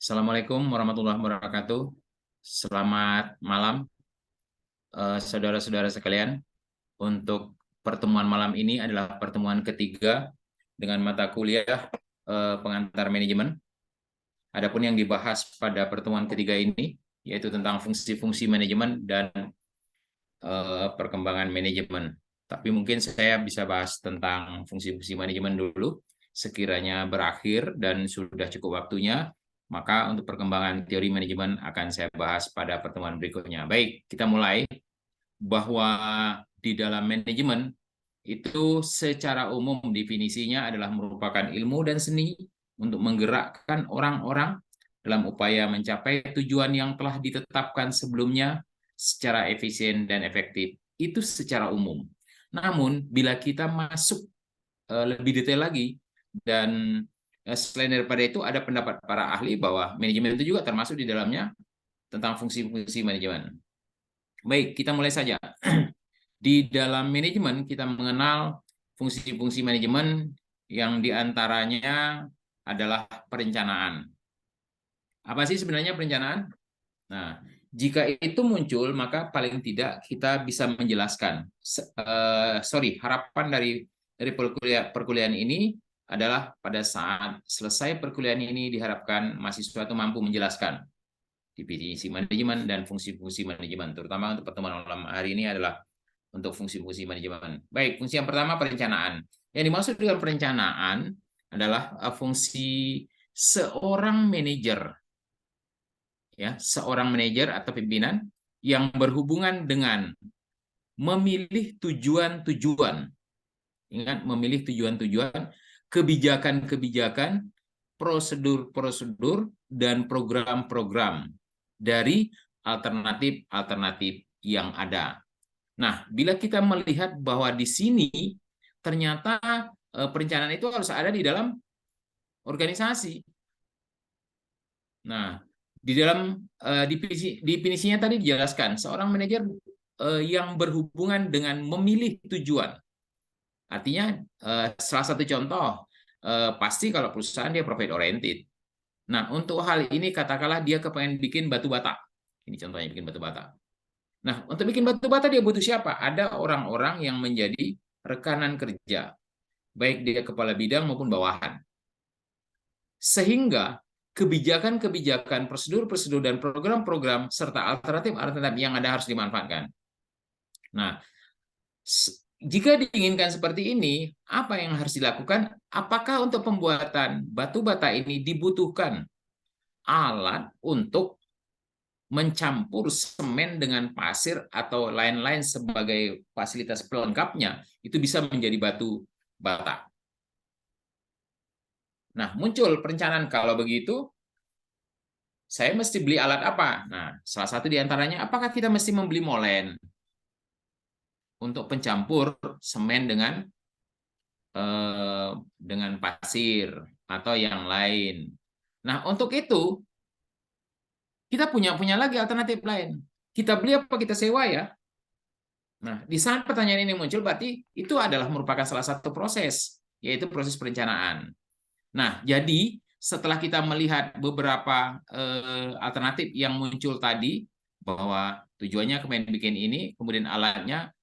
Assalamualaikum warahmatullahi wabarakatuh. Selamat malam, saudara-saudara sekalian. Untuk pertemuan malam ini adalah pertemuan ketiga dengan mata kuliah pengantar manajemen. Adapun yang dibahas pada pertemuan ketiga ini yaitu tentang fungsi-fungsi manajemen dan perkembangan manajemen. Tapi mungkin saya bisa bahas tentang fungsi-fungsi manajemen dulu. Sekiranya berakhir dan sudah cukup waktunya, maka untuk perkembangan teori manajemen akan saya bahas pada pertemuan berikutnya. Baik, kita mulai bahwa di dalam manajemen itu secara umum definisinya adalah merupakan ilmu dan seni untuk menggerakkan orang-orang dalam upaya mencapai tujuan yang telah ditetapkan sebelumnya secara efisien dan efektif. Itu secara umum. Namun, bila kita masuk lebih detail lagi, dan selain daripada itu ada pendapat para ahli bahwa manajemen itu juga termasuk di dalamnya tentang fungsi-fungsi manajemen. Baik, kita mulai saja. Di dalam manajemen kita mengenal fungsi-fungsi manajemen yang diantaranya adalah perencanaan. Apa sih sebenarnya perencanaan? Nah, jika itu muncul, maka paling tidak kita bisa menjelaskan. Harapan dari perkuliahan ini adalah pada saat selesai perkuliahan ini diharapkan mahasiswa itu mampu menjelaskan definisi manajemen dan fungsi-fungsi manajemen, terutama untuk pertemuan malam hari ini adalah untuk fungsi-fungsi manajemen. Baik, fungsi yang pertama perencanaan. Yang dimaksud dengan perencanaan adalah fungsi seorang manajer, ya, seorang manajer atau pimpinan yang berhubungan dengan memilih tujuan-tujuan. Ingat, memilih tujuan-tujuan, kebijakan-kebijakan, prosedur-prosedur, dan program-program dari alternatif-alternatif yang ada. Nah, bila kita melihat bahwa di sini ternyata perencanaan itu harus ada di dalam organisasi. Nah, di dalam definisinya tadi dijelaskan, seorang manajer yang berhubungan dengan memilih tujuan. Artinya, salah satu contoh, pasti kalau perusahaan dia profit oriented. Nah, untuk hal ini katakanlah dia kepengen bikin batu bata. Ini contohnya bikin batu bata. Nah, untuk bikin batu bata dia butuh siapa? Ada orang-orang yang menjadi rekanan kerja, baik dia kepala bidang maupun bawahan. Sehingga kebijakan-kebijakan, prosedur-prosedur, dan program-program, serta alternatif-alternatif yang ada harus dimanfaatkan. Nah, jika diinginkan seperti ini, apa yang harus dilakukan? Apakah untuk pembuatan batu bata ini dibutuhkan alat untuk mencampur semen dengan pasir atau lain-lain sebagai fasilitas pelengkapnya, itu bisa menjadi batu bata. Nah, muncul perencanaan kalau begitu, saya mesti beli alat apa? Nah, salah satu di antaranya, apakah kita mesti membeli molen untuk pencampur semen dengan pasir atau yang lain. Nah, untuk itu kita punya lagi alternatif lain. Kita beli apa kita sewa ya? Nah, di saat pertanyaan ini muncul, berarti itu adalah merupakan salah satu proses, yaitu proses perencanaan. Nah, jadi setelah kita melihat beberapa alternatif yang muncul tadi, bahwa tujuannya kemudian bikin ini, kemudian alatnya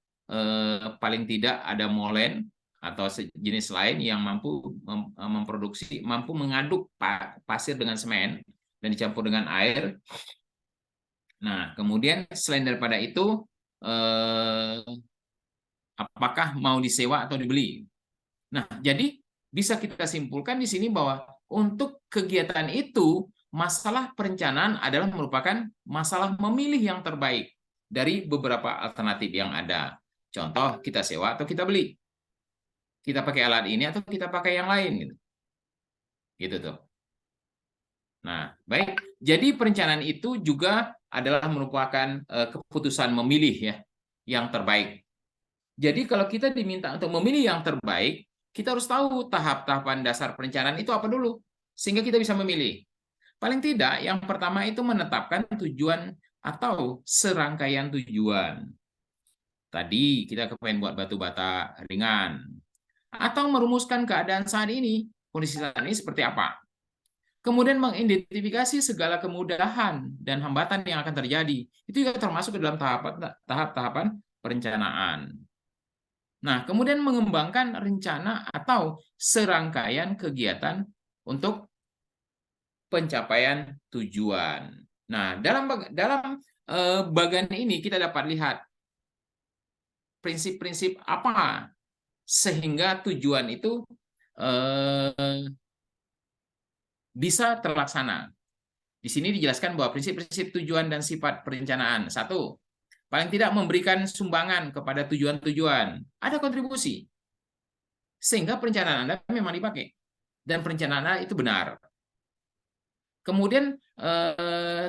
paling tidak ada molen atau sejenis lain yang mampu memproduksi, mampu mengaduk pasir dengan semen dan dicampur dengan air. Nah, kemudian selain daripada itu, apakah mau disewa atau dibeli? Nah, jadi bisa kita simpulkan di sini bahwa untuk kegiatan itu, masalah perencanaan adalah merupakan masalah memilih yang terbaik dari beberapa alternatif yang ada. Contoh, kita sewa atau kita beli. Kita pakai alat ini atau kita pakai yang lain. Gitu tuh. Nah, baik. Jadi perencanaan itu juga adalah merupakan keputusan memilih ya, yang terbaik. Jadi kalau kita diminta untuk memilih yang terbaik, kita harus tahu tahap-tahapan dasar perencanaan itu apa dulu, sehingga kita bisa memilih. Paling tidak, yang pertama itu menetapkan tujuan atau serangkaian tujuan. Tadi kita kepengen buat batu bata ringan, atau merumuskan keadaan saat ini, kondisi saat ini seperti apa. Kemudian mengidentifikasi segala kemudahan dan hambatan yang akan terjadi. Itu juga termasuk ke dalam tahap-tahapan perencanaan. Nah, kemudian mengembangkan rencana atau serangkaian kegiatan untuk pencapaian tujuan. Nah, dalam bagian ini kita dapat lihat prinsip-prinsip apa sehingga tujuan itu bisa terlaksana. Di sini dijelaskan bahwa prinsip-prinsip tujuan dan sifat perencanaan. Satu, paling tidak memberikan sumbangan kepada tujuan-tujuan. Ada kontribusi. Sehingga perencanaan Anda memang dipakai. Dan perencanaan Anda itu benar. Kemudian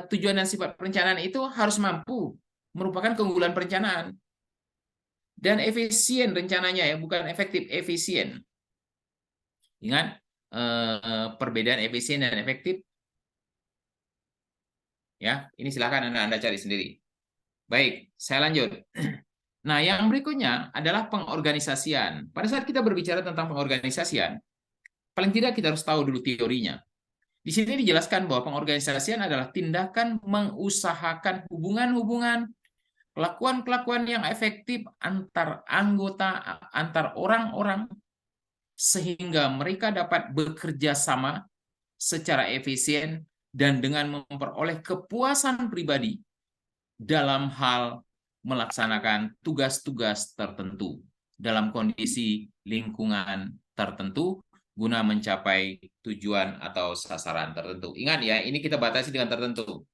tujuan dan sifat perencanaan itu harus mampu merupakan keunggulan perencanaan. Dan efisien rencananya ya, bukan efektif, efisien. Ingat, perbedaan efisien dan efektif. Ya, ini silakan Anda cari sendiri. Baik, saya lanjut. Nah, yang berikutnya adalah pengorganisasian. Pada saat kita berbicara tentang pengorganisasian, paling tidak kita harus tahu dulu teorinya. Di sini dijelaskan bahwa pengorganisasian adalah tindakan mengusahakan hubungan-hubungan, kelakuan-kelakuan yang efektif antar anggota, antar orang-orang, sehingga mereka dapat bekerja sama secara efisien dan dengan memperoleh kepuasan pribadi dalam hal melaksanakan tugas-tugas tertentu dalam kondisi lingkungan tertentu guna mencapai tujuan atau sasaran tertentu. Ingat ya, ini kita batasi dengan tertentu.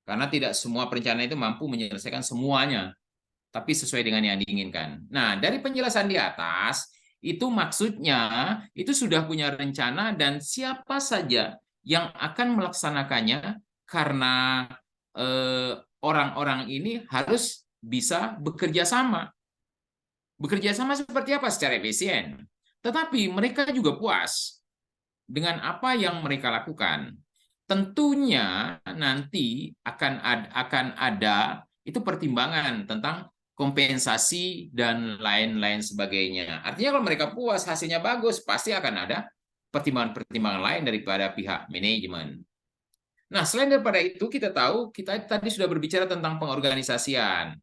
Karena tidak semua perencanaan itu mampu menyelesaikan semuanya, tapi sesuai dengan yang diinginkan. Nah, dari penjelasan di atas, itu maksudnya itu sudah punya rencana dan siapa saja yang akan melaksanakannya karena orang-orang ini harus bisa bekerja sama. Bekerja sama seperti apa? Secara efisien. Tetapi mereka juga puas dengan apa yang mereka lakukan. Tentunya nanti akan ada itu pertimbangan tentang kompensasi dan lain-lain sebagainya. Artinya kalau mereka puas, hasilnya bagus, pasti akan ada pertimbangan-pertimbangan lain daripada pihak manajemen. Nah, selain daripada itu, kita tahu, kita tadi sudah berbicara tentang pengorganisasian.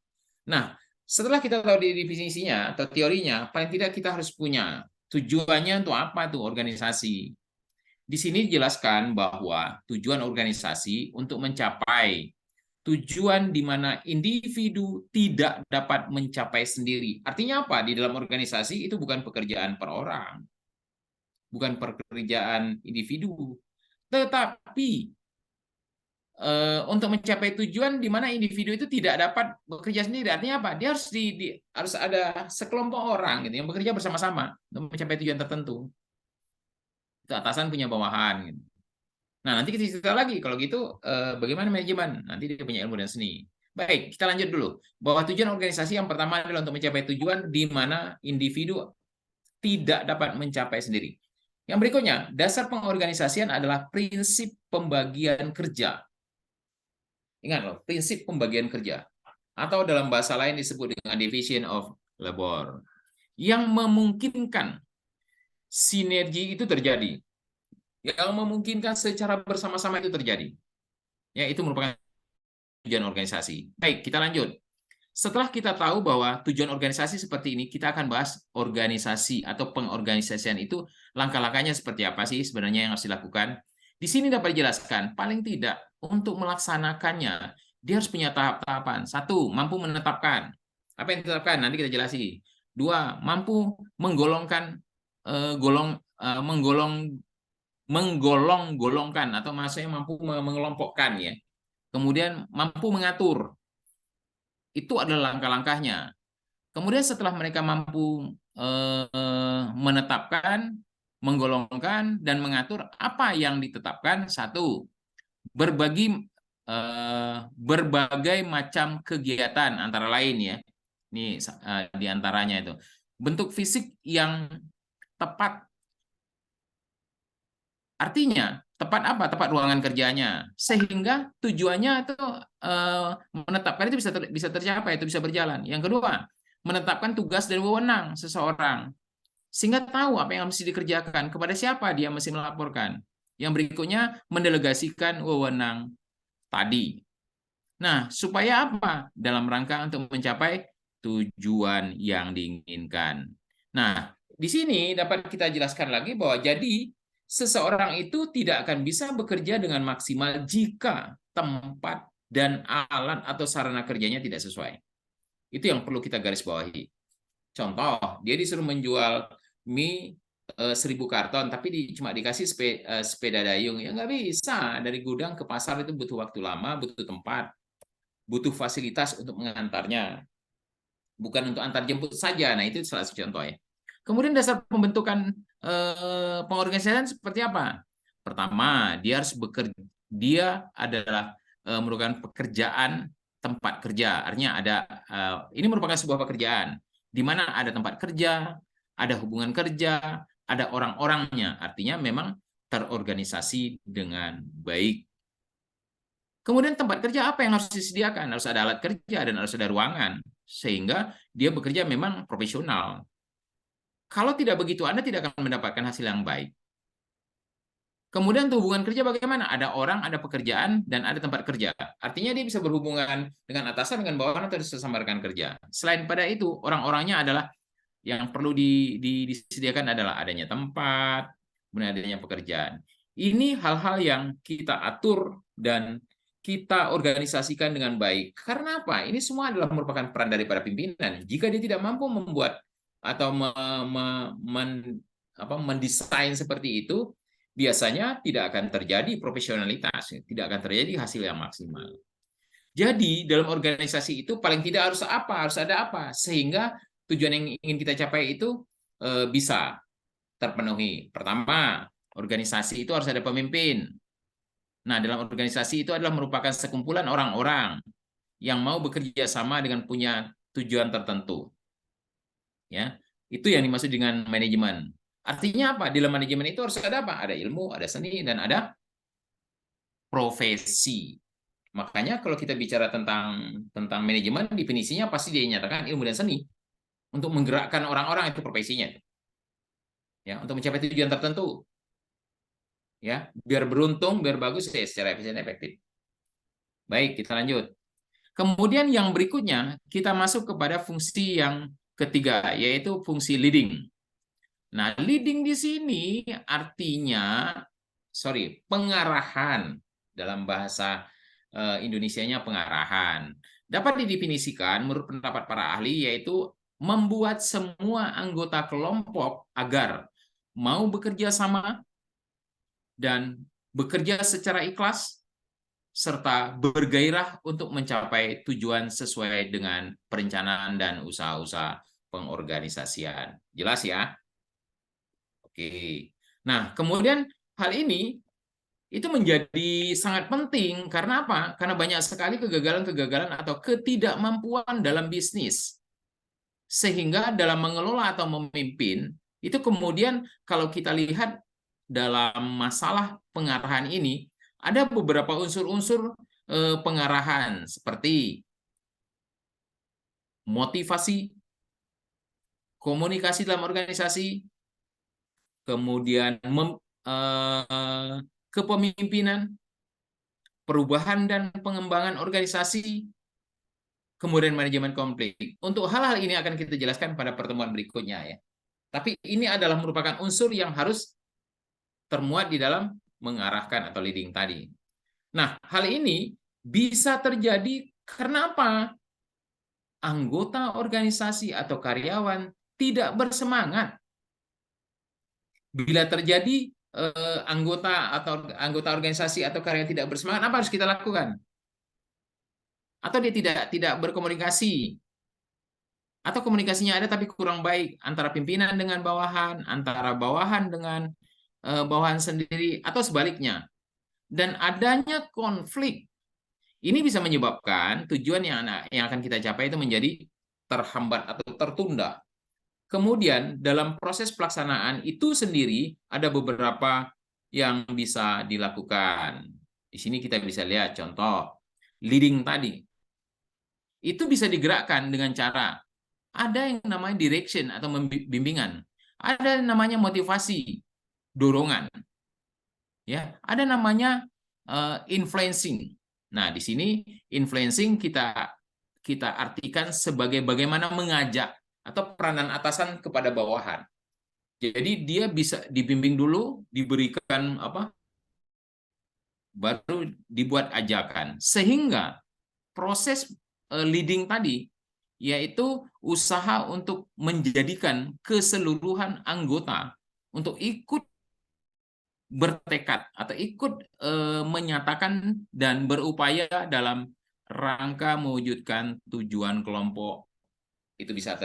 Nah, setelah kita tahu definisinya atau teorinya, paling tidak kita harus punya tujuannya untuk apa tuh organisasi. Di sini dijelaskan bahwa tujuan organisasi untuk mencapai tujuan di mana individu tidak dapat mencapai sendiri. Artinya apa? Di dalam organisasi itu bukan pekerjaan per orang, bukan pekerjaan individu, tetapi untuk mencapai tujuan di mana individu itu tidak dapat bekerja sendiri. Artinya apa? Dia harus ada sekelompok orang gitu yang bekerja bersama-sama untuk mencapai tujuan tertentu. Itu atasan punya bawahan gitu. Nah, nanti kita cerita lagi kalau gitu bagaimana manajemen. Nanti dia punya ilmu dan seni. Baik, kita lanjut dulu. Bahwa tujuan organisasi yang pertama adalah untuk mencapai tujuan di mana individu tidak dapat mencapai sendiri. Yang berikutnya, dasar pengorganisasian adalah prinsip pembagian kerja. Ingat loh, prinsip pembagian kerja. Atau dalam bahasa lain disebut dengan division of labor. Yang memungkinkan sinergi itu terjadi. Yang memungkinkan secara bersama-sama itu terjadi. Ya, itu merupakan tujuan organisasi. Baik, kita lanjut. Setelah kita tahu bahwa tujuan organisasi seperti ini, kita akan bahas organisasi atau pengorganisasian itu langkah-langkahnya seperti apa sih sebenarnya yang harus dilakukan. Di sini dapat dijelaskan, paling tidak untuk melaksanakannya, dia harus punya tahap-tahapan. Satu, mampu menetapkan. Apa yang ditetapkan? Nanti kita jelasi. Dua, mampu menggolongkan, menggolong-golongkan, atau maksudnya mampu mengelompokkan ya. Kemudian mampu mengatur. Itu adalah langkah-langkahnya. Kemudian setelah mereka mampu menetapkan, menggolongkan, dan mengatur apa yang ditetapkan, satu, berbagai macam kegiatan antara lain ya. Ini diantaranya itu. Bentuk fisik yang tepat. Artinya, tepat apa? Tepat ruangan kerjanya. Sehingga tujuannya itu menetapkan itu bisa tercapai, itu bisa berjalan. Yang kedua, menetapkan tugas dan wewenang seseorang. Sehingga tahu apa yang mesti dikerjakan, kepada siapa dia mesti melaporkan. Yang berikutnya, mendelegasikan wewenang tadi. Nah, supaya apa? Dalam rangka untuk mencapai tujuan yang diinginkan. Nah, di sini dapat kita jelaskan lagi bahwa jadi seseorang itu tidak akan bisa bekerja dengan maksimal jika tempat dan alat atau sarana kerjanya tidak sesuai. Itu yang perlu kita garis bawahi. Contoh, dia disuruh menjual mie 1.000 karton, tapi cuma dikasih sepeda dayung. Ya nggak bisa. Dari gudang ke pasar itu butuh waktu lama, butuh tempat, butuh fasilitas untuk mengantarnya. Bukan untuk antar jemput saja. Nah, itu salah satu contoh ya. Kemudian dasar pembentukan pengorganisasian seperti apa? Pertama, dia harus bekerja. Dia adalah merupakan pekerjaan tempat kerja. Artinya ini merupakan sebuah pekerjaan di mana ada tempat kerja, ada hubungan kerja, ada orang-orangnya. Artinya memang terorganisasi dengan baik. Kemudian tempat kerja apa yang harus disediakan? Harus ada alat kerja dan harus ada ruangan. Sehingga dia bekerja memang profesional. Kalau tidak begitu, Anda tidak akan mendapatkan hasil yang baik. Kemudian hubungan kerja bagaimana? Ada orang, ada pekerjaan, dan ada tempat kerja. Artinya dia bisa berhubungan dengan atasan, dengan bawahan, atau sesama rekan kerja. Selain pada itu, orang-orangnya adalah yang perlu disediakan adalah adanya tempat, kemudian adanya pekerjaan. Ini hal-hal yang kita atur dan kita organisasikan dengan baik. Karena apa? Ini semua adalah merupakan peran daripada pimpinan. Jika dia tidak mampu membuat atau mendesain seperti itu, biasanya tidak akan terjadi profesionalitas, tidak akan terjadi hasil yang maksimal. Jadi dalam organisasi itu paling tidak harus apa? Harus ada apa? Sehingga tujuan yang ingin kita capai itu bisa terpenuhi. Pertama, organisasi itu harus ada pemimpin. Nah, dalam organisasi itu adalah merupakan sekumpulan orang-orang yang mau bekerja sama dengan punya tujuan tertentu. Ya, itu yang dimaksud dengan manajemen. Artinya apa? Di dalam manajemen itu harus ada apa? Ada ilmu, ada seni, dan ada profesi. Makanya kalau kita bicara tentang manajemen, definisinya pasti dia nyatakan ilmu dan seni untuk menggerakkan orang-orang itu profesinya, ya, untuk mencapai tujuan tertentu, ya, biar beruntung, biar bagus, ya, secara efisien efektif. Baik, kita lanjut. Kemudian yang berikutnya kita masuk kepada fungsi yang ketiga, yaitu fungsi leading. Nah, leading di sini artinya, pengarahan. Dalam bahasa Indonesianya pengarahan. Dapat didefinisikan menurut pendapat para ahli, yaitu membuat semua anggota kelompok agar mau bekerja sama dan bekerja secara ikhlas, serta bergairah untuk mencapai tujuan sesuai dengan perencanaan dan usaha-usaha pengorganisasian. Jelas ya? Oke. Nah, kemudian hal ini itu menjadi sangat penting karena apa? Karena banyak sekali kegagalan-kegagalan atau ketidakmampuan dalam bisnis. Sehingga dalam mengelola atau memimpin, itu kemudian kalau kita lihat dalam masalah pengarahan ini, ada beberapa unsur-unsur pengarahan seperti motivasi, komunikasi dalam organisasi, kemudian kepemimpinan, perubahan dan pengembangan organisasi, kemudian manajemen konflik. Untuk hal-hal ini akan kita jelaskan pada pertemuan berikutnya ya. Tapi ini adalah merupakan unsur yang harus termuat di dalam mengarahkan atau leading tadi. Nah, hal ini bisa terjadi karena apa? Anggota organisasi atau karyawan tidak bersemangat. Bila terjadi anggota organisasi atau karyawan tidak bersemangat, apa harus kita lakukan? Atau dia tidak berkomunikasi, atau komunikasinya ada tapi kurang baik antara pimpinan dengan bawahan, antara bawahan dengan bawahan sendiri, atau sebaliknya. Dan adanya konflik, ini bisa menyebabkan tujuan yang akan kita capai itu menjadi terhambat atau tertunda. Kemudian dalam proses pelaksanaan itu sendiri ada beberapa yang bisa dilakukan. Di sini kita bisa lihat contoh leading tadi. Itu bisa digerakkan dengan cara ada yang namanya direction atau bimbingan, ada yang namanya motivasi, dorongan. ya, ada namanya influencing. Nah, di sini influencing kita artikan sebagai bagaimana mengajak atau peranan atasan kepada bawahan. Jadi dia bisa dibimbing dulu, diberikan apa, baru dibuat ajakan. Sehingga proses leading tadi, yaitu usaha untuk menjadikan keseluruhan anggota untuk ikut bertekad atau ikut menyatakan dan berupaya dalam rangka mewujudkan tujuan kelompok itu bisa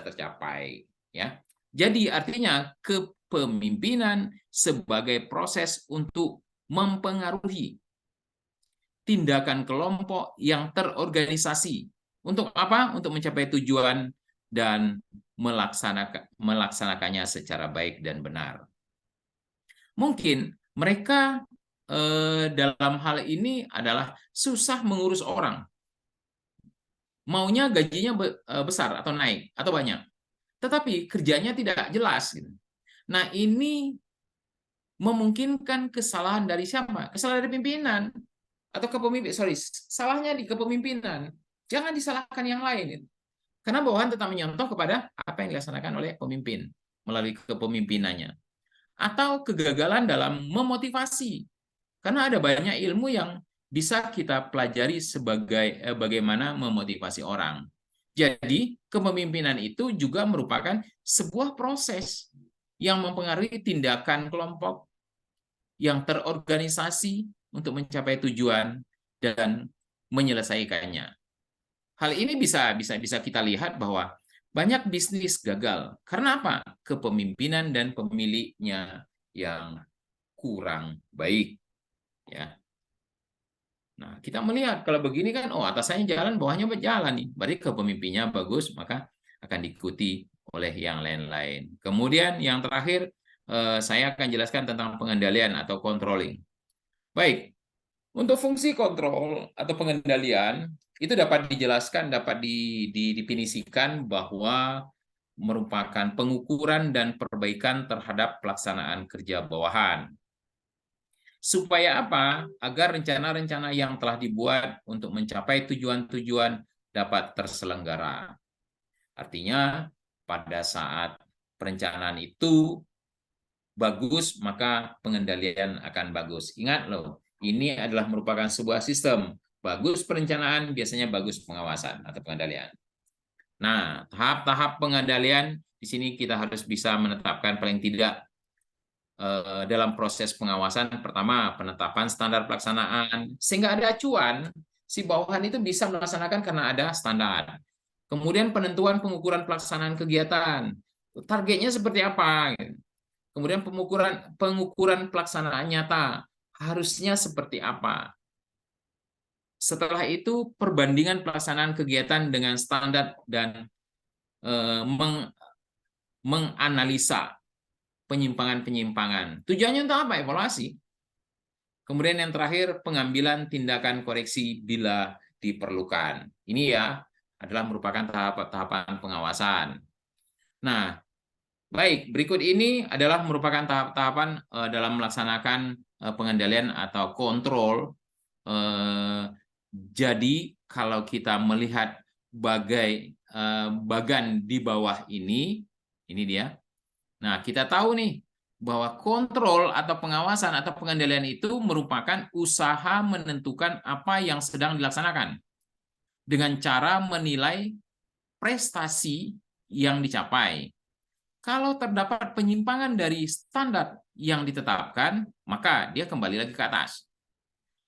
tercapai, ya. Jadi artinya kepemimpinan sebagai proses untuk mempengaruhi tindakan kelompok yang terorganisasi. Untuk apa? Untuk mencapai tujuan dan melaksanakannya secara baik dan benar. Mungkin mereka dalam hal ini adalah susah mengurus orang. Maunya gajinya besar atau naik atau banyak. Tetapi kerjanya tidak jelas. Nah, ini memungkinkan kesalahan dari siapa? Kesalahan dari pimpinan atau kepemimpinan. Sorry, salahnya di kepemimpinan. Jangan disalahkan yang lain. Karena bawahan tetap menyontoh kepada apa yang dilaksanakan oleh pemimpin melalui kepemimpinannya. Atau kegagalan dalam memotivasi. Karena ada banyak ilmu yang bisa kita pelajari sebagai bagaimana memotivasi orang. Jadi, kepemimpinan itu juga merupakan sebuah proses yang mempengaruhi tindakan kelompok yang terorganisasi untuk mencapai tujuan dan menyelesaikannya. Hal ini bisa kita lihat bahwa banyak bisnis gagal. Karena apa? Kepemimpinan dan pemiliknya yang kurang baik. Ya. Nah, kita melihat kalau begini kan, oh atasannya jalan, bawahnya berjalan nih. Berarti kepemimpinnya bagus, maka akan diikuti oleh yang lain-lain. Kemudian yang terakhir, saya akan jelaskan tentang pengendalian atau controlling. Baik, untuk fungsi kontrol atau pengendalian, itu dapat dijelaskan, dapat didefinisikan bahwa merupakan pengukuran dan perbaikan terhadap pelaksanaan kerja bawahan. Supaya apa? Agar rencana-rencana yang telah dibuat untuk mencapai tujuan-tujuan dapat terselenggara. Artinya, pada saat perencanaan itu bagus, maka pengendalian akan bagus. Ingat loh, ini adalah merupakan sebuah sistem. Bagus perencanaan, biasanya bagus pengawasan atau pengendalian. Nah, tahap-tahap pengendalian di sini kita harus bisa menetapkan paling tidak dalam proses pengawasan. Pertama, penetapan standar pelaksanaan, sehingga ada acuan, si bawahan itu bisa melaksanakan karena ada standar. Kemudian penentuan pengukuran pelaksanaan kegiatan, targetnya seperti apa. Kemudian pengukuran pelaksanaan nyata, harusnya seperti apa. Setelah itu, perbandingan pelaksanaan kegiatan dengan standar dan menganalisa penyimpangan-penyimpangan. Tujuannya untuk apa? Evaluasi. Kemudian yang terakhir, pengambilan tindakan koreksi bila diperlukan. Ini ya adalah merupakan tahapan pengawasan. Nah, baik, berikut ini adalah merupakan tahap-tahapan dalam melaksanakan pengendalian atau kontrol. Jadi, kalau kita melihat bagan di bawah ini dia. Nah, kita tahu nih bahwa kontrol atau pengawasan atau pengendalian itu merupakan usaha menentukan apa yang sedang dilaksanakan dengan cara menilai prestasi yang dicapai. Kalau terdapat penyimpangan dari standar yang ditetapkan, maka dia kembali lagi ke atas.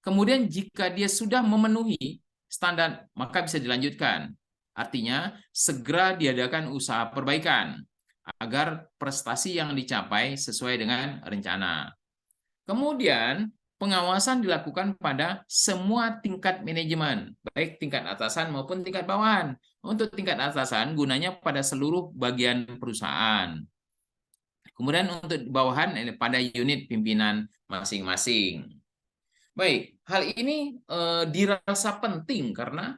Kemudian jika dia sudah memenuhi standar, maka bisa dilanjutkan. Artinya, segera diadakan usaha perbaikan agar prestasi yang dicapai sesuai dengan rencana. Kemudian, pengawasan dilakukan pada semua tingkat manajemen, baik tingkat atasan maupun tingkat bawahan. Untuk tingkat atasan, gunanya pada seluruh bagian perusahaan. Kemudian untuk bawahan, pada unit pimpinan masing-masing. Baik, hal ini dirasa penting karena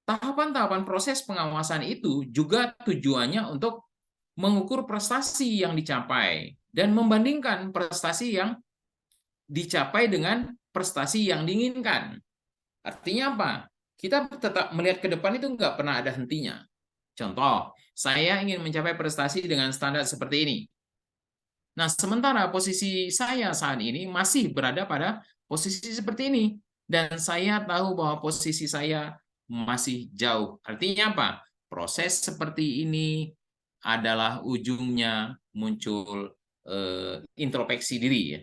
tahapan-tahapan proses pengawasan itu juga tujuannya untuk mengukur prestasi yang dicapai dan membandingkan prestasi yang dicapai dengan prestasi yang diinginkan. Artinya apa? Kita tetap melihat ke depan itu nggak pernah ada hentinya. Contoh, saya ingin mencapai prestasi dengan standar seperti ini. Nah, sementara posisi saya saat ini masih berada pada posisi seperti ini. Dan saya tahu bahwa posisi saya masih jauh. Artinya apa? Proses seperti ini adalah ujungnya muncul introspeksi diri, ya.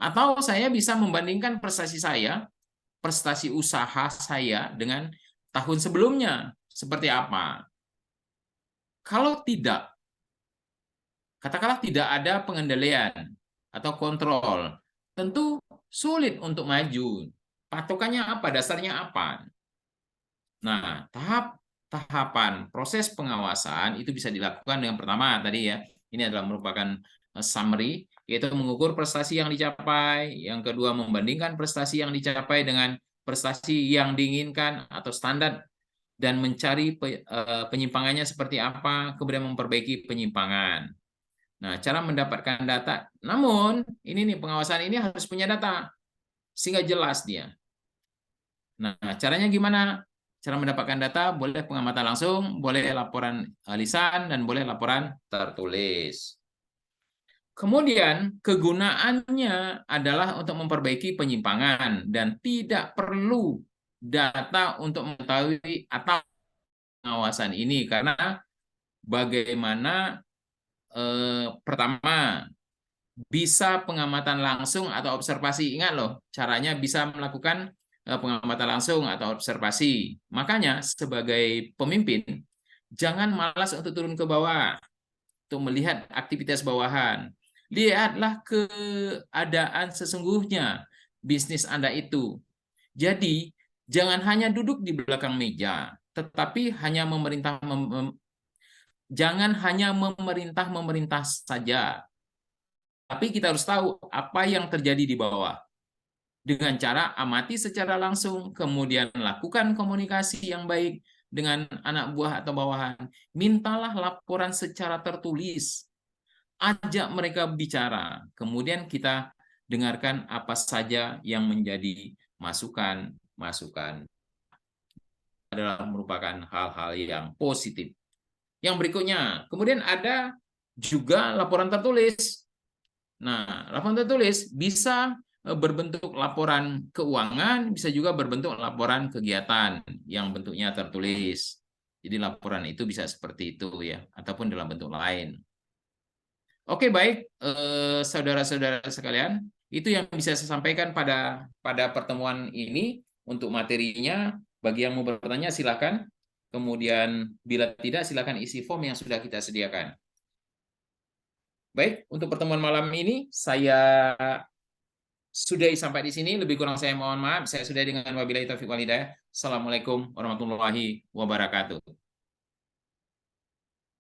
Atau saya bisa membandingkan prestasi usaha saya dengan tahun sebelumnya. Seperti apa? Kalau tidak, katakanlah tidak ada pengendalian atau kontrol, tentu sulit untuk maju. Patokannya apa? Dasarnya apa? Nah, tahapan proses pengawasan itu bisa dilakukan dengan pertama tadi ya, ini adalah merupakan summary, yaitu mengukur prestasi yang dicapai, yang kedua membandingkan prestasi yang dicapai dengan prestasi yang diinginkan atau standar, dan mencari penyimpangannya seperti apa, kemudian memperbaiki penyimpangan. Nah, cara mendapatkan data, namun ini nih pengawasan ini harus punya data, sehingga jelas dia. Nah, caranya gimana? Cara mendapatkan data, boleh pengamatan langsung, boleh laporan lisan, dan boleh laporan tertulis. Kemudian, kegunaannya adalah untuk memperbaiki penyimpangan, dan tidak perlu data untuk mengetahui atau pengawasan ini, karena bagaimana pertama, bisa pengamatan langsung atau observasi. Ingat loh, caranya bisa melakukan pengamatan langsung atau observasi. Makanya sebagai pemimpin, jangan malas untuk turun ke bawah, untuk melihat aktivitas bawahan. Lihatlah keadaan sesungguhnya bisnis Anda itu. Jadi, jangan hanya duduk di belakang meja, tetapi hanya jangan hanya memerintah saja. Tapi kita harus tahu apa yang terjadi di bawah. Dengan cara amati secara langsung, kemudian lakukan komunikasi yang baik dengan anak buah atau bawahan. Mintalah laporan secara tertulis. Ajak mereka bicara. Kemudian kita dengarkan apa saja yang menjadi masukan-masukan. Adalah merupakan hal-hal yang positif. Yang berikutnya, kemudian ada juga laporan tertulis. Nah, laporan tertulis bisa berbentuk laporan keuangan, bisa juga berbentuk laporan kegiatan yang bentuknya tertulis. Jadi laporan itu bisa seperti itu ya, ataupun dalam bentuk lain. Oke, baik, saudara-saudara sekalian, itu yang bisa saya sampaikan pada pertemuan ini. Untuk materinya, bagi yang mau bertanya silakan. Kemudian bila tidak, silakan isi form yang sudah kita sediakan. Baik, untuk pertemuan malam ini saya sudahi sampai di sini. Lebih kurang saya mohon maaf. Saya sudahi dengan wabillahi taufiq wal hidayah. Assalamualaikum warahmatullahi wabarakatuh.